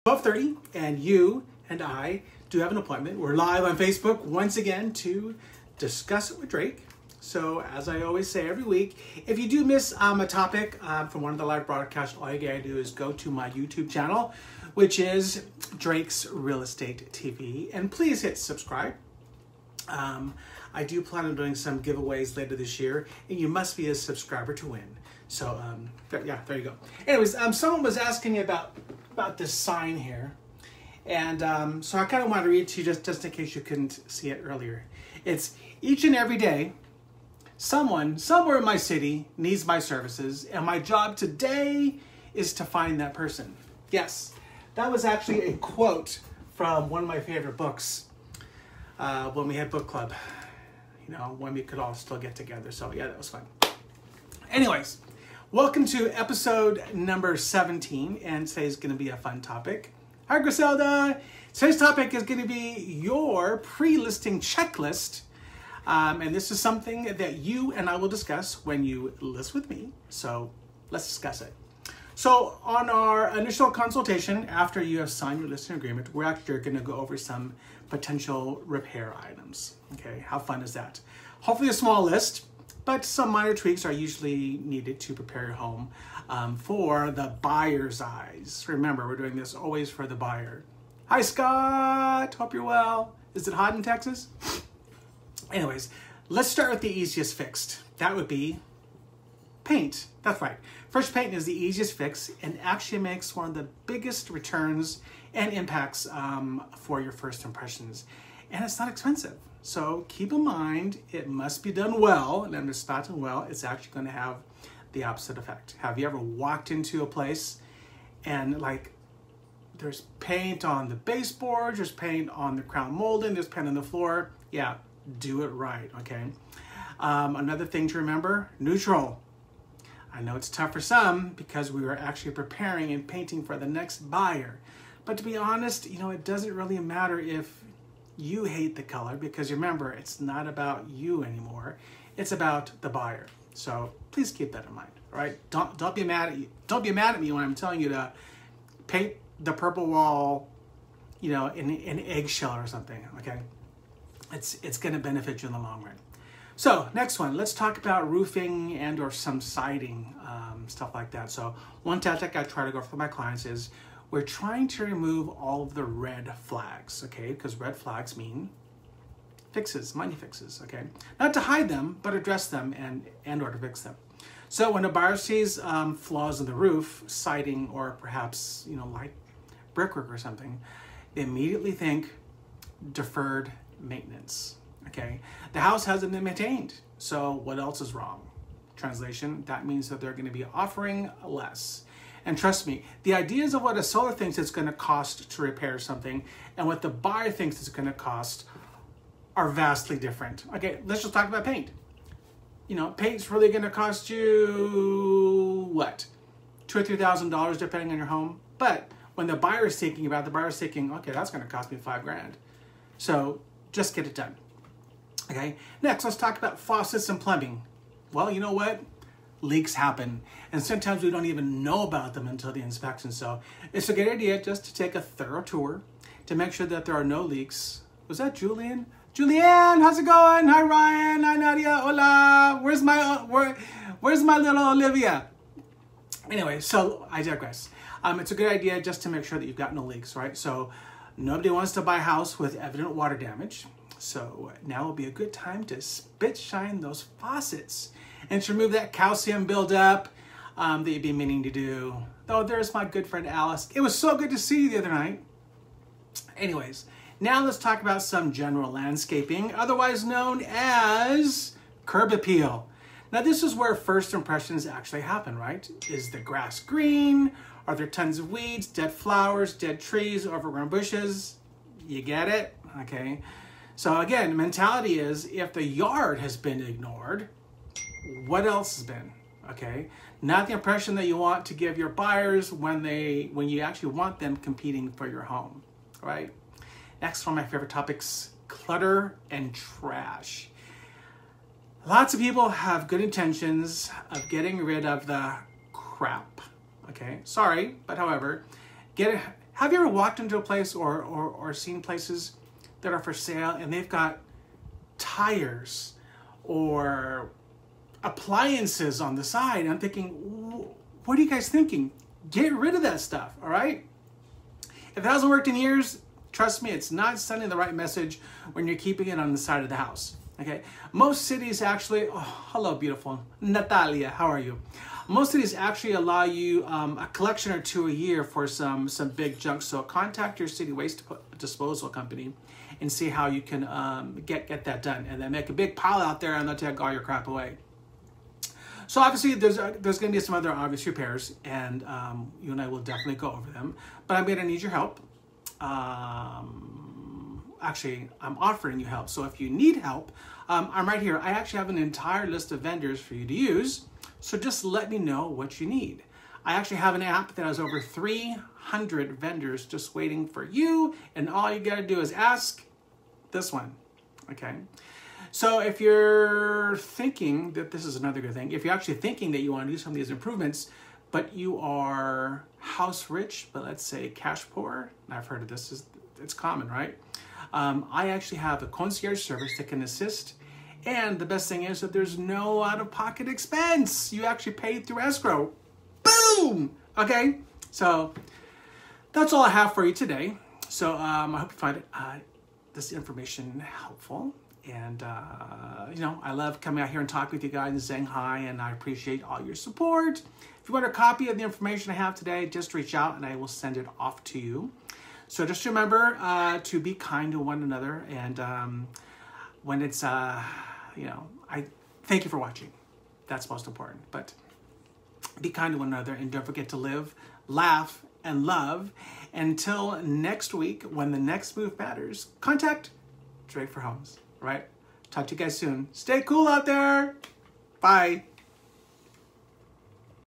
12:30, and you and I do have an appointment. We're live on Facebook once again to discuss it with Drake. So as I always say every week, if you do miss a topic from one of the live broadcasts, all you gotta do is go to my YouTube channel, which is Drake's Real Estate TV, and please hit subscribe. I do plan on doing some giveaways later this year, and you must be a subscriber to win. So there you go. Anyways, someone was asking me about this sign here, and so I kind of want to read it to you just in case you couldn't see it earlier. It's each and every day, someone somewhere in my city needs my services, and my job today is to find that person. Yes, that was actually a quote from one of my favorite books when we had book club. You know, when we could all still get together. So yeah, that was fun. Anyways, welcome to episode number 17, and today's going to be a fun topic. Hi, Griselda. Today's topic is going to be your pre-listing checklist, and this is something that you and I will discuss when you list with me. So let's discuss it. So on our initial consultation, after you have signed your listing agreement, we're actually going to go over some potential repair items. Okay, how fun is that? Hopefully a small list, but some minor tweaks are usually needed to prepare your home for the buyer's eyes. Remember, we're doing this always for the buyer. Hi, Scott. Hope you're well. Is it hot in Texas? Anyways, let's start with the easiest fix. That would be paint. That's right. Fresh paint is the easiest fix and actually makes one of the biggest returns and impacts for your first impressions. And it's not expensive. So keep in mind, it must be done well. And if it's not done well, it's actually going to have the opposite effect. Have you ever walked into a place and like there's paint on the baseboards, there's paint on the crown molding, there's paint on the floor? Yeah, do it right, okay? Another thing to remember, neutral. I know it's tough for some because we were actually preparing and painting for the next buyer. But to be honest, you know, it doesn't really matter if you hate the color, because remember, it's not about you anymore. It's about the buyer. So please keep that in mind, all right? Don't be mad at you. Don't be mad at me when I'm telling you to paint the purple wall, you know, in eggshell or something, okay? It's going to benefit you in the long run. So next one, let's talk about roofing and or some siding, stuff like that. So one tactic I try to go for my clients is we're trying to remove all of the red flags, okay? Because red flags mean fixes, money fixes, okay? Not to hide them, but address them and or to fix them. So when a buyer sees flaws in the roof, siding, or perhaps, you know, light brickwork or something, they immediately think deferred maintenance. Okay, the house hasn't been maintained, so what else is wrong? Translation, that means that they're going to be offering less. And trust me, the ideas of what a seller thinks it's going to cost to repair something and what the buyer thinks it's going to cost are vastly different. Okay, let's just talk about paint. You know, paint's really going to cost you, what, $2,000 or $3,000 depending on your home. But when the buyer is thinking about it, the buyer is thinking, okay, that's going to cost me $5,000. So just get it done. Okay, next, let's talk about faucets and plumbing. Well, you know what? Leaks happen, and sometimes we don't even know about them until the inspection. So it's a good idea just to take a thorough tour to make sure that there are no leaks. Was that Julian? Julianne, how's it going? Hi, Ryan. Hi, Nadia. Hola. Where's my little Olivia? Anyway, so I digress. It's a good idea just to make sure that you've got no leaks, right? So nobody wants to buy a house with evident water damage. So now will be a good time to spit shine those faucets and to remove that calcium buildup that you've been meaning to do. Oh, there's my good friend Alice. It was so good to see you the other night. Anyways, now let's talk about some general landscaping, otherwise known as curb appeal. Now this is where first impressions actually happen, right? Is the grass green? Are there tons of weeds, dead flowers, dead trees, overgrown bushes? You get it? Okay. So again, mentality is if the yard has been ignored, what else has been? Okay, not the impression that you want to give your buyers when you actually want them competing for your home, right? Next, one of my favorite topics, clutter and trash. Lots of people have good intentions of getting rid of the crap. Okay, sorry, but however, Have you ever walked into a place or seen places that are for sale and they've got tires or appliances on the side? And I'm thinking, what are you guys thinking? Get rid of that stuff, all right? If it hasn't worked in years, trust me, it's not sending the right message when you're keeping it on the side of the house, okay? Most cities actually, oh, hello, beautiful. Natalia, how are you? Most cities actually allow you a collection or two a year for some big junk. So contact your city waste disposal company and see how you can get that done. And then make a big pile out there and they'll take all your crap away. So obviously there's going to be some other obvious repairs, and you and I will definitely go over them. But I'm going to need your help. Actually, I'm offering you help. So if you need help, I'm right here. I actually have an entire list of vendors for you to use. So just let me know what you need. I actually have an app that has over 300 vendors just waiting for you, and all you gotta do is ask this one, okay? So if you're thinking that this is another good thing, if you're actually thinking that you wanna do some of these improvements, but you are house rich, but let's say cash poor, and I've heard of this, it's common, right? I actually have a concierge service that can assist. And the best thing is that there's no out-of-pocket expense. You actually pay through escrow. Boom! Okay, so that's all I have for you today. So I hope you find this information helpful. And, you know, I love coming out here and talking with you guys and saying hi, and I appreciate all your support. If you want a copy of the information I have today, just reach out and I will send it off to you. So just remember to be kind to one another, and when it's, you know, I thank you for watching. That's most important. But be kind to one another, and don't forget to live, laugh, and love. Until next week, when the next move matters, contact Drake for Homes. All right? Talk to you guys soon. Stay cool out there. Bye.